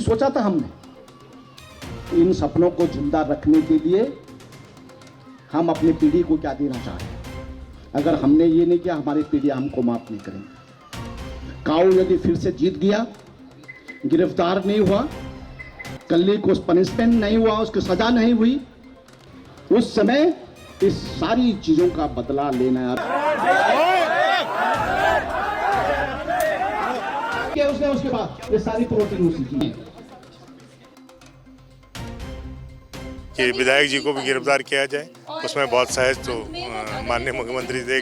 सोचा था हमने, इन सपनों को जिंदा रखने के लिए हम अपनी पीढ़ी को क्या देना चाहते हैं। अगर हमने ये नहीं किया, हमारी पीढ़ी हमको माफ नहीं करेंगे। काऊ यदि फिर से जीत गया, गिरफ्तार नहीं हुआ, कल्ली को पनिशमेंट नहीं हुआ, उसकी सजा नहीं हुई, उस समय इस सारी चीजों का बदला लेना उसने उसके बाद ये सारी प्रोटीन उसी की कि विधायक जी को भी गिरफ्तार किया जाए। उसमें बहुत सहज तो माननीय मुख्यमंत्री जी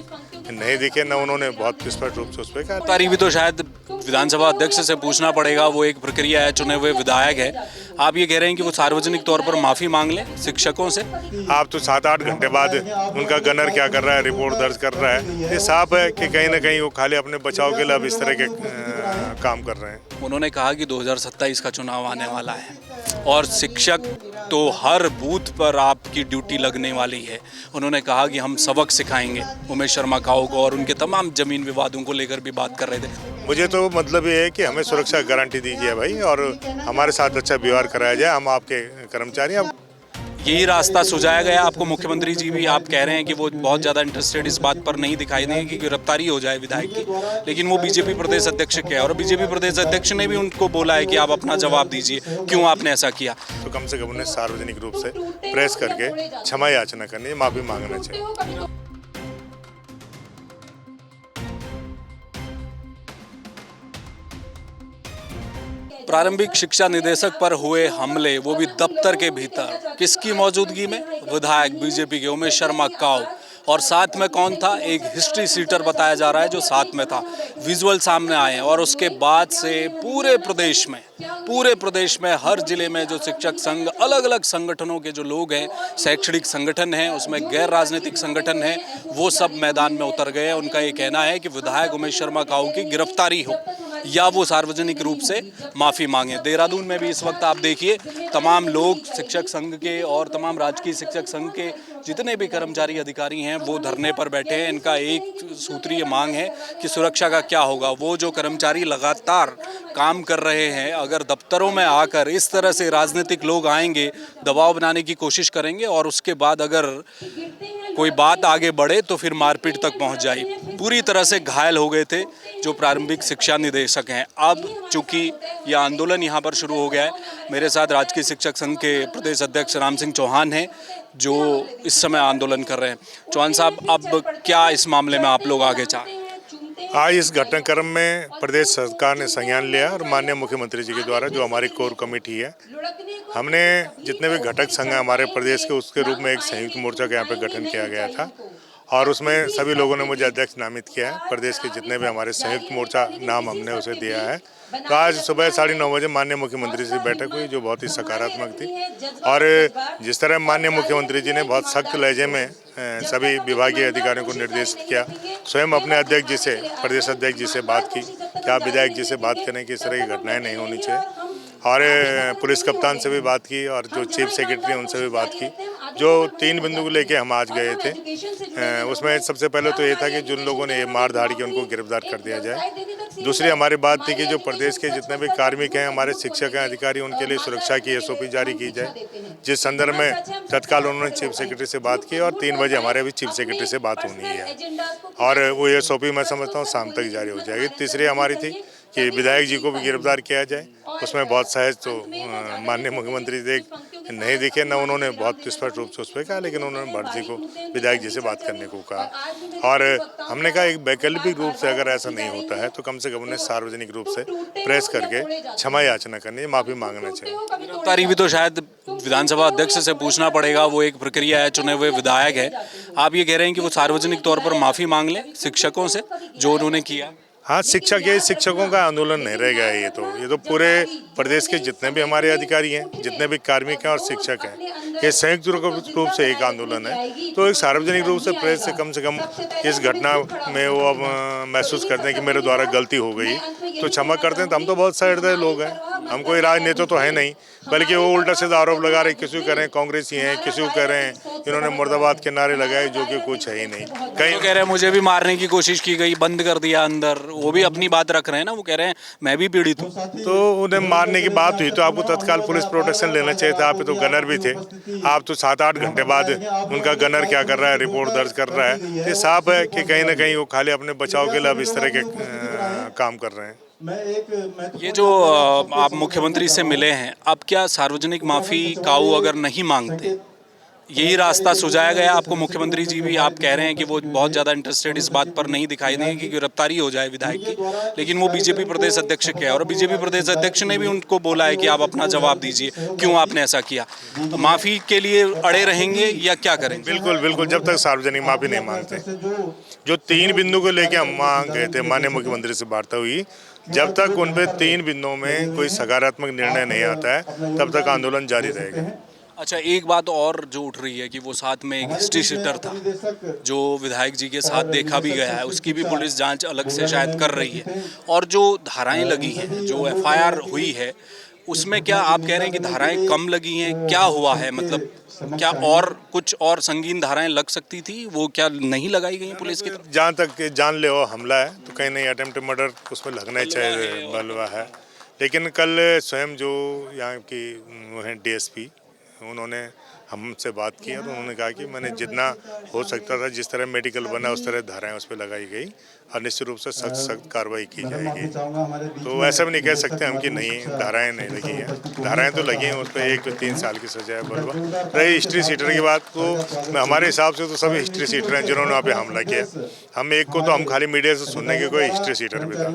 नहीं दिखे, न उन्होंने बहुत स्पष्ट रूप से उस पर कहा। गिरफ्तारी भी तो शायद विधानसभा अध्यक्ष से पूछना पड़ेगा, वो एक प्रक्रिया है, चुने हुए विधायक है। आप ये कह रहे हैं कि वो सार्वजनिक तौर पर माफी मांग लें शिक्षकों से? आप तो 7-8 घंटे बाद उनका गनर क्या कर रहा है, रिपोर्ट दर्ज कर रहा है, ये साफ है कि कहीं ना कहीं वो खाली अपने बचाव के लिए अब इस तरह के काम कर रहे हैं। उन्होंने कहा कि 2027 का चुनाव आने वाला है और शिक्षक तो हर बूथ पर आपकी ड्यूटी लगने वाली है। उन्होंने कहा कि हम सबक सिखाएंगे उमेश शर्मा काऊ को, और उनके तमाम जमीन विवादों को लेकर भी बात कर रहे थे। मुझे तो मतलब ये है कि हमें सुरक्षा गारंटी दीजिए भाई, और हमारे साथ अच्छा व्यवहार कराया जाए। हम आपके कर्मचारी, अब यही रास्ता सुझाया गया आपको। मुख्यमंत्री जी भी आप कह रहे हैं कि वो बहुत ज़्यादा इंटरेस्टेड इस बात पर नहीं दिखाई देंगे कि गिरफ्तारी हो जाए विधायक की, लेकिन वो बीजेपी प्रदेश अध्यक्ष के हैं और बीजेपी प्रदेश अध्यक्ष ने भी उनको बोला है कि आप अपना जवाब दीजिए, क्यों आपने ऐसा किया। तो कम से कम उन्हें सार्वजनिक रूप से प्रेस करके क्षमा याचना करनी, माफी मांगना चाहिए। प्रारंभिक शिक्षा निदेशक पर हुए हमले, वो भी दफ्तर के भीतर, किसकी मौजूदगी में? विधायक बीजेपी के उमेश शर्मा काऊ, और साथ में कौन था? एक हिस्ट्री सीटर बताया जा रहा है जो साथ में था। विजुअल सामने आए हैं और उसके बाद से पूरे प्रदेश में हर जिले में जो शिक्षक संघ, अलग अलग संगठनों के जो लोग हैं, शैक्षणिक संगठन हैं, उसमें गैर राजनीतिक संगठन हैं, वो सब मैदान में उतर गए हैं। उनका ये कहना है कि विधायक उमेश शर्मा काऊ की गिरफ्तारी हो या वो सार्वजनिक रूप से माफ़ी मांगे। देहरादून में भी इस वक्त आप देखिए तमाम लोग शिक्षक संघ के और तमाम राजकीय शिक्षक संघ के जितने भी कर्मचारी अधिकारी हैं वो धरने पर बैठे हैं। इनका एक सूत्रीय मांग है कि सुरक्षा का क्या होगा। वो जो कर्मचारी लगातार काम कर रहे हैं, अगर दफ्तरों में आकर इस तरह से राजनीतिक लोग आएंगे, दबाव बनाने की कोशिश करेंगे और उसके बाद अगर कोई बात आगे बढ़े तो फिर मारपीट तक पहुंच जाए। पूरी तरह से घायल हो गए थे जो प्रारंभिक शिक्षा निदेशक हैं। अब चूंकि यह आंदोलन यहाँ पर शुरू हो गया है, मेरे साथ राजकीय शिक्षक संघ के प्रदेश अध्यक्ष राम सिंह चौहान हैं जो इस समय आंदोलन कर रहे हैं। चौहान साहब, अब क्या इस मामले में आप लोग आगे चाहें? आज इस घटनाक्रम में प्रदेश सरकार ने संज्ञान लिया और माननीय मुख्यमंत्री जी के द्वारा जो हमारी कोर कमेटी है, हमने जितने भी घटक संघ हैं हमारे प्रदेश के, उसके रूप में एक संयुक्त मोर्चा का यहाँ पे गठन किया गया था और उसमें सभी लोगों ने मुझे अध्यक्ष नामित किया है। प्रदेश के जितने भी हमारे संयुक्त मोर्चा नाम हमने उसे दिया है। तो आज सुबह 9:30 बजे माननीय मुख्यमंत्री से बैठक हुई जो बहुत ही सकारात्मक थी, और जिस तरह माननीय मुख्यमंत्री जी ने बहुत सख्त लहजे में सभी विभागीय अधिकारियों को निर्देशित किया, स्वयं अपने अध्यक्ष जी से, प्रदेश अध्यक्ष जी से बात की कि आप विधायक जी से बात करें कि इस तरह की घटनाएं नहीं होनी चाहिए, और पुलिस कप्तान से भी बात की और जो चीफ सेक्रेटरी उनसे भी बात की। जो 3 बिंदु को लेके हम आज गए थे, उसमें सबसे पहले तो ये था कि जिन लोगों ने ये मार धाड़ की उनको गिरफ्तार कर दिया जाए। दूसरी हमारी बात थी कि जो प्रदेश के जितने भी कार्मिक हैं, हमारे शिक्षक हैं, अधिकारी, उनके लिए सुरक्षा की SOP जारी की जाए, जिस संदर्भ में तत्काल उन्होंने चीफ सेक्रेटरी से बात की और 3 बजे हमारे अभी चीफ सेक्रेटरी से बात होनी है और वो SOP मैं समझता हूँ शाम तक जारी हो जाएगी। तीसरी हमारी थी कि विधायक जी को भी गिरफ्तार किया जाए। उसमें बहुत सहज तो माननीय मुख्यमंत्री जी नहीं दिखे, न उन्होंने बहुत स्पष्ट रूप से उस पर कहा, लेकिन उन्होंने भट्ट जी को, विधायक जी से बात करने को कहा और हमने कहा एक वैकल्पिक रूप से अगर ऐसा नहीं होता है तो कम से कम उन्हें सार्वजनिक रूप से प्रेस करके क्षमा याचना करनी, माफी मांगना चाहिए। गिरफ्तारी भी तो शायद विधानसभा अध्यक्ष से पूछना पड़ेगा, वो एक प्रक्रिया है, चुने हुए विधायक है। आप ये कह रहे हैं कि वो सार्वजनिक तौर पर माफी मांग लें शिक्षकों से जो उन्होंने किया? हाँ, शिक्षकों का आंदोलन नहीं रह गया है। ये तो पूरे प्रदेश के जितने भी हमारे अधिकारी हैं, जितने भी कार्मिक हैं और शिक्षक हैं, ये संयुक्त रूप से एक आंदोलन है। तो एक सार्वजनिक रूप से प्रेस से कम इस घटना में वो अब महसूस करते हैं कि मेरे द्वारा गलती हो गई तो क्षमा करते हैं। तो हम तो बहुत सहृदय लोग हैं, हम कोई राजनेता तो है नहीं, बल्कि वो उल्टा सीधा आरोप लगा रहे, किसी को कह रहे हैं कांग्रेसी हैं, किसी को कह रहे हैं इन्होंने मुर्दाबाद के नारे लगाए, जो कि कुछ है ही नहीं। कहीं तो कह रहे हैं मुझे भी मारने की कोशिश की गई, बंद कर दिया अंदर, वो भी अपनी बात रख रहे हैं ना, वो कह रहे हैं मैं भी पीड़ित हूँ। तो उन्हें मारने की बात हुई तो आपको तत्काल पुलिस प्रोटेक्शन लेना चाहिए था। आप तो गनर भी थे, आप तो 7-8 घंटे बाद उनका गनर क्या कर रहा है, रिपोर्ट दर्ज कर रहा है। ये साफ है कि कहीं ना कहीं वो खाली अपने बचाव के लिए अब इस तरह के काम कर रहे हैं। ये जो आप मुख्यमंत्री से मिले हैं, अब क्या सार्वजनिक माफ़ी काऊ अगर नहीं मांगते, यही रास्ता सुझाया गया आपको? मुख्यमंत्री जी भी आप कह रहे हैं कि वो बहुत ज़्यादा इंटरेस्टेड इस बात पर नहीं दिखाई देंगे कि गिरफ्तारी हो जाए विधायक की, लेकिन वो बीजेपी प्रदेश अध्यक्ष के हैं और बीजेपी प्रदेश अध्यक्ष ने भी उनको बोला है कि आप अपना जवाब दीजिए, क्यों आपने ऐसा किया। तो माफ़ी के लिए अड़े रहेंगे या क्या करेंगे? बिल्कुल बिल्कुल, जब तक सार्वजनिक माफी नहीं मांगते। जो 3 बिंदु को लेकर हम मांग गए थे, माननीय मुख्यमंत्री से वार्ता हुई, जब तक उन पे 3 बिंदुओं में कोई सकारात्मक निर्णय नहीं आता है तब तक आंदोलन जारी रहेगा। अच्छा, एक बात और जो उठ रही है कि वो साथ में एक हिस्ट्री शीटर था जो विधायक जी के साथ देखा भी गया है, उसकी भी पुलिस जांच अलग से शायद कर रही है। और जो धाराएं लगी हैं, जो एफआईआर हुई है, उसमें क्या आप कह रहे हैं कि धाराएं कम लगी हैं? क्या हुआ है, मतलब क्या और कुछ और संगीन धाराएं लग सकती थी, वो क्या नहीं लगाई गई पुलिस की तरफ? जहाँ तक जानलेवा हमला है तो कहीं नहीं अटेम्प्ट मर्डर उसमें लगना चाहिए, बलवा है। लेकिन कल स्वयं जो यहाँ की वो हैं डीएसपी, उन्होंने हमसे बात की और उन्होंने कहा कि मैंने जितना हो सकता था, जिस तरह मेडिकल बना उस तरह धाराएं उस पर लगाई गई और निश्चित रूप से सख्त कार्रवाई की जाएगी। तो ऐसा भी नहीं कह सकते हम कि नहीं धाराएं नहीं लगी हैं, धाराएं तो लगी हैं, उस पर 1 तो 3 साल की सजा है बलवा। रही हिस्ट्री सीटर की बात, तो हमारे हिसाब से तो सभी हिस्ट्री सीटर हैं जिन्होंने वहाँ पे हमला किया। हम एक को तो हम खाली मीडिया से सुनने के कोई हिस्ट्री सीटर भी था,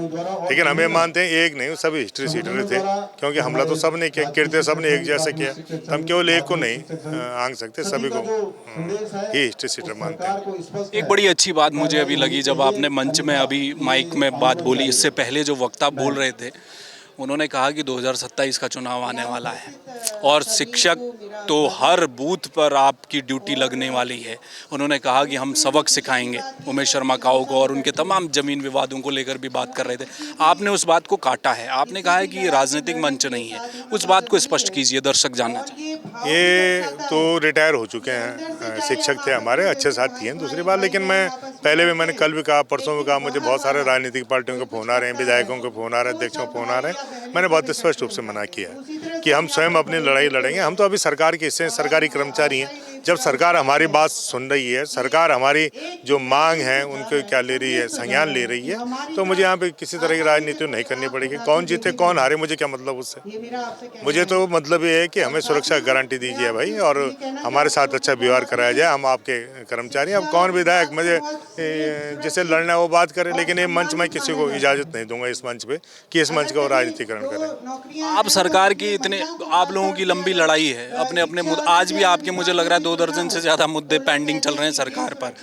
लेकिन हमें मानते हैं एक नहीं, सभी हिस्ट्री सीटर थे, क्योंकि हमला तो सब ने किया, कृत्य सब ने एक जैसा किया। हम केवल एक को नहीं आंक सकते, सभी को ही हिस्ट्री सीटर मानते हैं। एक बड़ी अच्छी बात मुझे अभी लगी जब आपने मंच में अभी माइक में बात बोली, इससे पहले जो वक्ता बोल रहे थे उन्होंने कहा कि 2027 का चुनाव आने वाला है और शिक्षक तो हर बूथ पर आपकी ड्यूटी लगने वाली है। उन्होंने कहा कि हम सबक सिखाएंगे उमेश शर्मा काऊ को, और उनके तमाम जमीन विवादों को लेकर भी बात कर रहे थे। आपने उस बात को काटा है, आपने कहा है कि ये राजनीतिक मंच नहीं है। उस बात को स्पष्ट कीजिए, दर्शक जानना चाहिए। ये तो रिटायर हो चुके हैं, शिक्षक थे हमारे, अच्छे साथी हैं। दूसरी बात, लेकिन मैं पहले भी, मैंने कल भी कहा, परसों भी कहा, मुझे बहुत सारे राजनीतिक पार्टियों के फ़ोन आ रहे हैं, विधायकों के फ़ोन आ रहे हैं, अध्यक्षों के फ़ोन आ रहे हैं। मैंने बहुत स्पष्ट रूप से मना किया कि हम स्वयं अपनी लड़ाई लड़ेंगे। हम तो अभी सरकार के हिस्से, सरकारी कर्मचारी हैं। जब सरकार हमारी बात सुन रही है, सरकार हमारी जो मांग है उनको क्या ले रही है, संज्ञान ले रही है, तो मुझे यहाँ पे किसी तरह की राजनीति नहीं करनी पड़ेगी। कौन जीते कौन हारे मुझे क्या मतलब उससे। मुझे तो मतलब ये है कि हमें सुरक्षा गारंटी दीजिए भाई, और हमारे साथ अच्छा व्यवहार कराया जाए। हम आपके कर्मचारी, अब कौन विधायक मुझे जिसे लड़ना है वो बात करे, लेकिन ये मंच में किसी को इजाज़त नहीं दूंगा इस मंच पे कि इस मंच का वो राजनीतिकरण करे। आप सरकार की इतने, आप लोगों की लंबी लड़ाई है, अपने अपने मुद्दे, आज भी आपके मुझे लग रहा है 2 दर्जन से ज़्यादा मुद्दे पेंडिंग चल रहे हैं सरकार पर।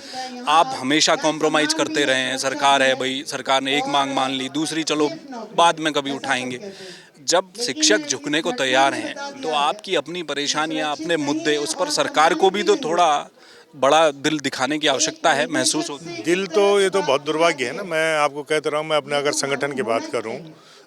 आप हमेशा कॉम्प्रोमाइज़ करते रहे हैं। सरकार है भाई, सरकार ने एक मांग मान ली, दूसरी चलो बाद में कभी उठाएंगे। जब शिक्षक झुकने को तैयार हैं तो आपकी अपनी परेशानियां, अपने मुद्दे, उस पर सरकार को भी तो थोड़ा बड़ा दिल दिखाने की आवश्यकता है, महसूस होती है। दिल तो, ये तो बहुत दुर्भाग्य है ना। मैं आपको कहता रहा हूँ, मैं अपने अगर संगठन की बात करूँ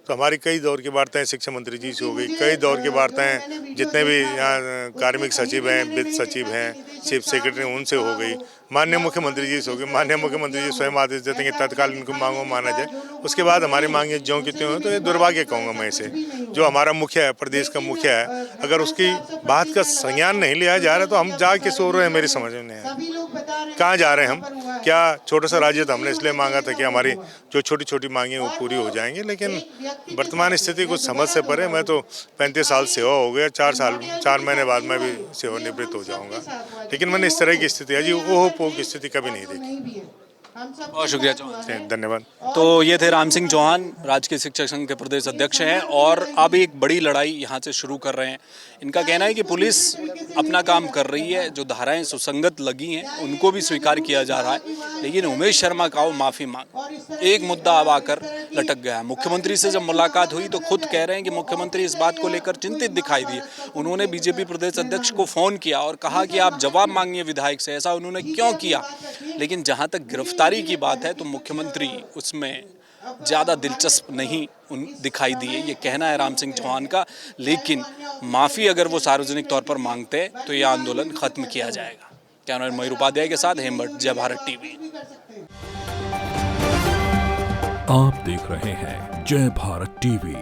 तो हमारी कई दौर की वार्ताएं शिक्षा मंत्री जी से हो गई, कई दौर की वार्ताएं जितने भी यहाँ कार्मिक सचिव हैं, वित्त सचिव हैं, चीफ सेक्रेटरी, उनसे हो गई, माननीय मुख्यमंत्री जी से हो गई। माननीय मुख्यमंत्री जी स्वयं आदेश देते हैं कि तत्काल इनको मांगों माना जाए। उसके बाद हमारी मांगे ज्यों की त्यों हैं। तो ये दुर्भाग्य कहूँगा मैं इसे। जो हमारा मुखिया है, प्रदेश का मुखिया है, अगर उसकी बात का संज्ञान नहीं लिया जा रहा तो हम जा किस सो रहे हैं, मेरी समझ में नहीं है। कहाँ जा रहे हैं हम? क्या छोटा सा राज्य था, हमने इसलिए मांगा था कि हमारी जो छोटी छोटी मांगे वो पूरी हो जाएंगी, लेकिन वर्तमान स्थिति कुछ समझ से परे। मैं तो 35 साल सेवा हो गया, 4 महीने बाद मैं भी सेवानिवृत्त हो जाऊंगा, लेकिन मैंने इस तरह की स्थिति, अजी ओह पो की स्थिति कभी नहीं देखी। बहुत शुक्रिया चौहान, धन्यवाद। तो ये थे राम सिंह चौहान, राजकीय शिक्षक संघ के प्रदेश अध्यक्ष हैं और अब एक बड़ी लड़ाई यहाँ से शुरू कर रहे हैं। इनका कहना है कि पुलिस अपना काम कर रही है, जो धाराएं सुसंगत लगी हैं उनको भी स्वीकार किया जा रहा है, लेकिन उमेश शर्मा काऊ माफ़ी मांग एक मुद्दा अब आकर लटक गया। मुख्यमंत्री से जब मुलाकात हुई तो खुद कह रहे हैं कि मुख्यमंत्री इस बात को लेकर चिंतित दिखाई दिए। उन्होंने बीजेपी प्रदेश अध्यक्ष को फ़ोन किया और कहा कि आप जवाब मांगिए विधायक से। ऐसा उन्होंने क्यों किया? लेकिन जहाँ तक गिरफ्तारी की बात है तो मुख्यमंत्री उसमें ज़्यादा दिलचस्प नहीं दिखाई दिए, ये कहना है राम सिंह चौहान का। लेकिन माफ़ी अगर वो सार्वजनिक तौर पर मांगते हैं तो ये आंदोलन खत्म किया जाएगा। कैमरामैन मयूर उपाध्याय के साथ हेमंत, जय भारत टीवी। आप देख रहे हैं जय भारत टीवी।